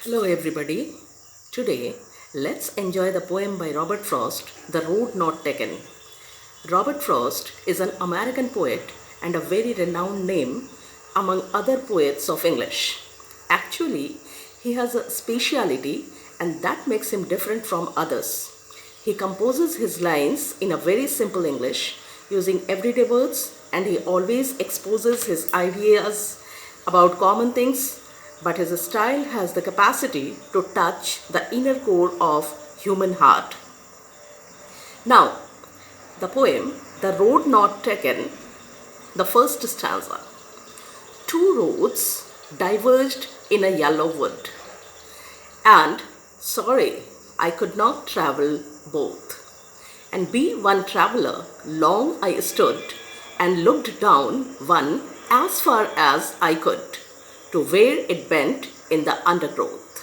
Hello everybody. Today, let's enjoy the poem by Robert Frost, The Road Not Taken. Robert Frost is an American poet and a very renowned name among other poets of English. Actually, he has a speciality and that makes him different from others. He composes his lines in a very simple English using everyday words, and he always exposes his ideas about common things, but his style has the capacity to touch the inner core of human heart. Now, the poem, The Road Not Taken, the first stanza. Two roads diverged in a yellow wood, and sorry, I could not travel both. And be one traveler, long I stood and looked down one as far as I could to where it bent in the undergrowth.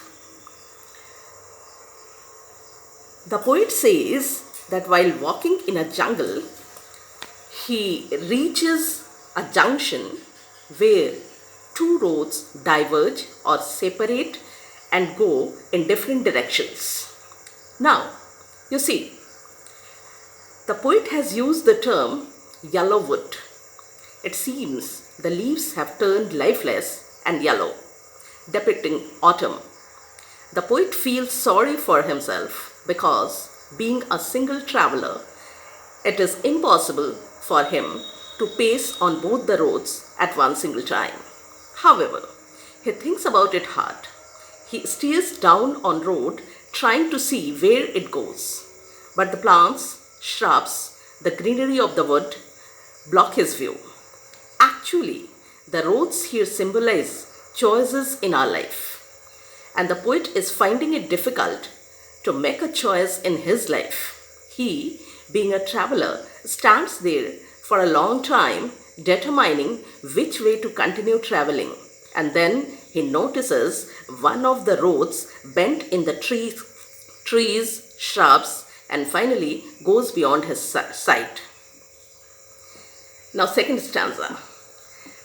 The poet says that while walking in a jungle, he reaches a junction where two roads diverge or separate and go in different directions. Now, you see, the poet has used the term yellow wood. It seems the leaves have turned lifeless and yellow, depicting autumn. The poet feels sorry for himself because, being a single traveler, it is impossible for him to pace on both the roads at one single time. However, he thinks about it hard. He steers down on road trying to see where it goes. But the plants, shrubs, the greenery of the wood block his view. Actually, the roads here symbolize choices in our life. And the poet is finding it difficult to make a choice in his life. He, being a traveler, stands there for a long time determining which way to continue traveling. And then he notices one of the roads bent in the trees, shrubs, and finally goes beyond his sight. Now, second stanza.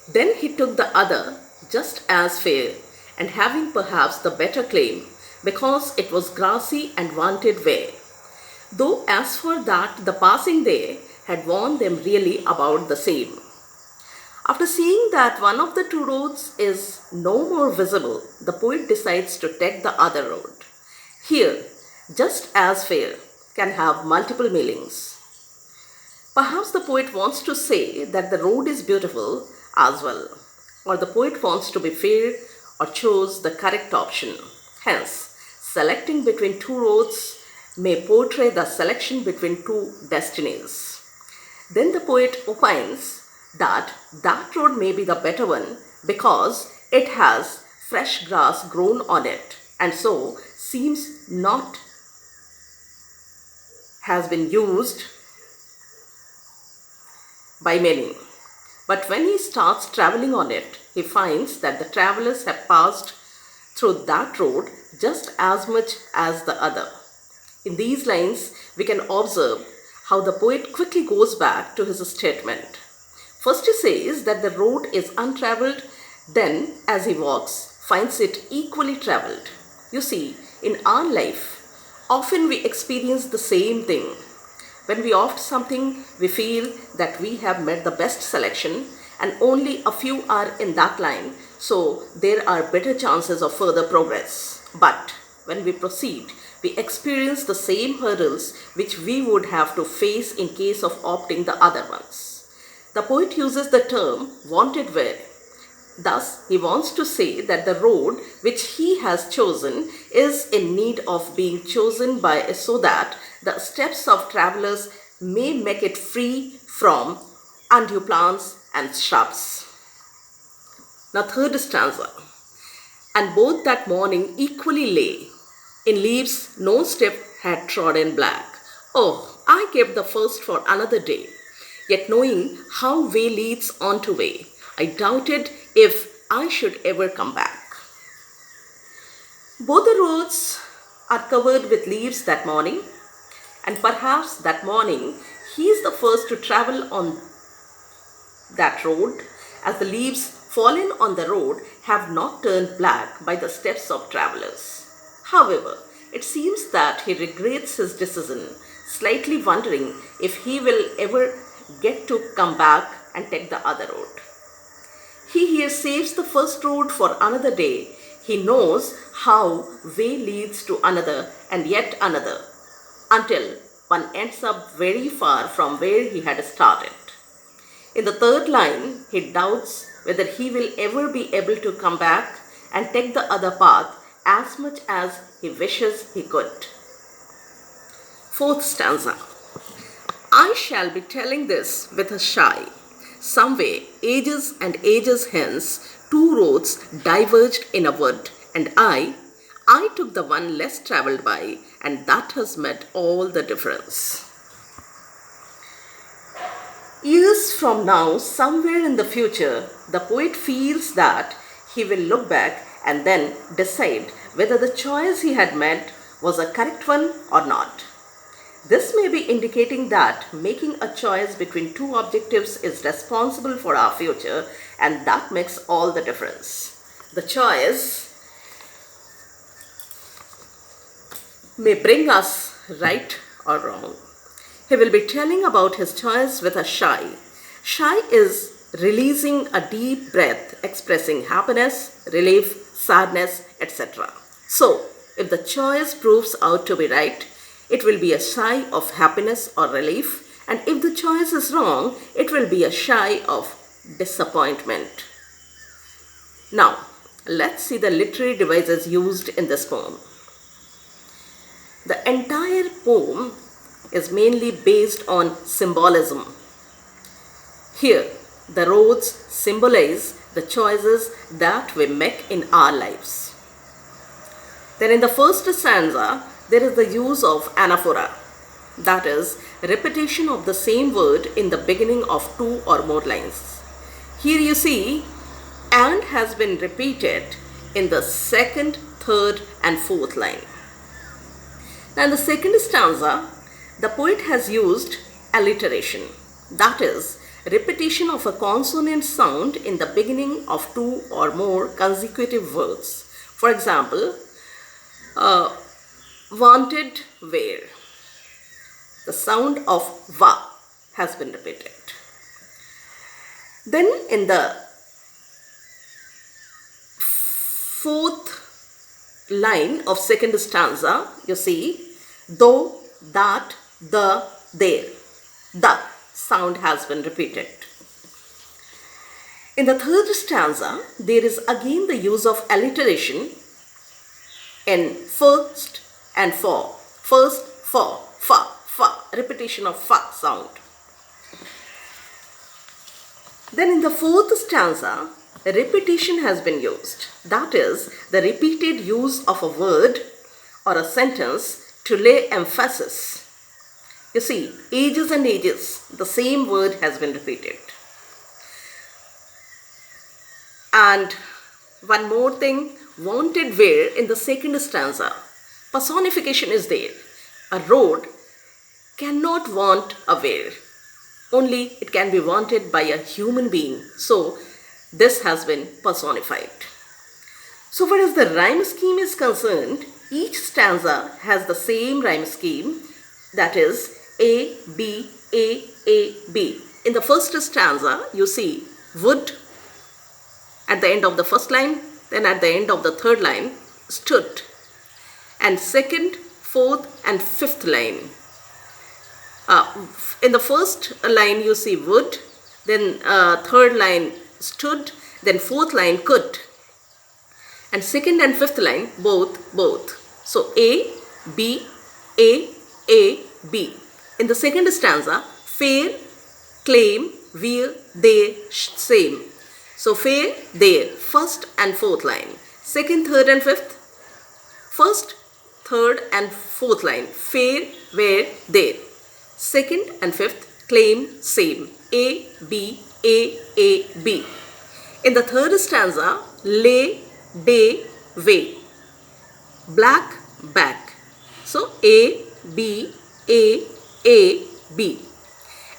Then he took the other just as fair, and having perhaps the better claim, because it was grassy and wanted way. Though as for that the passing day had warned them really about the same. After seeing that one of the two roads is no more visible, the poet decides to take the other road. Here, just as fair can have multiple meanings. Perhaps the poet wants to say that the road is beautiful as well, or the poet wants to be fair or chose the correct option. Hence, selecting between two roads may portray the selection between two destinies. Then the poet opines that that road may be the better one because it has fresh grass grown on it and so seems not has been used by many. But when he starts traveling on it, he finds that the travelers have passed through that road just as much as the other. In these lines, we can observe how the poet quickly goes back to his statement. First he says that the road is untraveled, then as he walks, finds it equally traveled. You see, in our life, often we experience the same thing. When we opt something, we feel that we have made the best selection and only a few are in that line, so there are better chances of further progress. But when we proceed, we experience the same hurdles which we would have to face in case of opting the other ones. The poet uses the term wanted way. Thus, he wants to say that the road which he has chosen is in need of being chosen by so that the steps of travelers may make it free from undue plants and shrubs. Now, third stanza. And both that morning equally lay, in leaves no step had trodden black. Oh, I kept the first for another day, yet knowing how way leads on to way, I doubted if I should ever come back. Both the roads are covered with leaves that morning, and perhaps that morning he is the first to travel on that road, as the leaves fallen on the road have not turned black by the steps of travelers. However, it seems that he regrets his decision, slightly wondering if he will ever get to come back and take the other road. He here saves the first road for another day. He knows how way leads to another and yet another, until one ends up very far from where he had started. In the third line, he doubts whether he will ever be able to come back and take the other path as much as he wishes he could. Fourth stanza. I shall be telling this with a sigh. Some way, ages and ages hence, two roads diverged in a wood, and I took the one less travelled by, and that has made all the difference. Years from now, somewhere in the future, the poet feels that he will look back and then decide whether the choice he had made was a correct one or not. This may be indicating that making a choice between two objectives is responsible for our future, and that makes all the difference. The choice may bring us right or wrong. He will be telling about his choice with a sigh. Sigh is releasing a deep breath, expressing happiness, relief, sadness, etc. So, if the choice proves out to be right, it will be a sigh of happiness or relief, and if the choice is wrong, it will be a sigh of disappointment. Now, let's see the literary devices used in this poem. The entire poem is mainly based on symbolism. Here, the roads symbolize the choices that we make in our lives. Then in the first stanza, there is the use of anaphora, that is, repetition of the same word in the beginning of two or more lines. Here you see, and has been repeated in the second, third, and fourth line. Now in the second stanza, the poet has used alliteration, that is, repetition of a consonant sound in the beginning of two or more consecutive words. For example, wanted where. The sound of va has been repeated. Then in the fourth line of second stanza, you see, though, that, the, there. The sound has been repeated. In the third stanza, there is again the use of alliteration in first and for. First, for, fa, fa, repetition of fa sound. Then in the fourth stanza, repetition has been used. That is, the repeated use of a word or a sentence to lay emphasis. You see, ages and ages, the same word has been repeated. And one more thing, wanted where in the second stanza, personification is there. A road cannot want a where. Only it can be wanted by a human being. So this has been personified. So far as the rhyme scheme is concerned, each stanza has the same rhyme scheme, that is A, B, A, B. In the first stanza, you see would at the end of the first line, then at the end of the third line, stood. And second, fourth and fifth line. In the first line, you see would, then third line stood, then fourth line could. And second and fifth line, both. So A, B, A, B. In the second stanza, fair, claim, where, there, same. So fair, there, first and fourth line. Second, third and fifth. First, third and fourth line. Fair, where, there. Second and fifth, claim, same. A, B, B. In the third stanza, lay, day, way. Black, back. So A, B, B.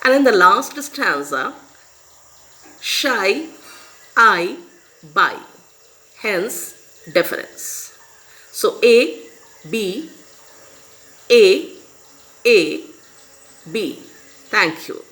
And in the last stanza, shy, I, buy. hence deference. So A, B, A, A, B. Thank you.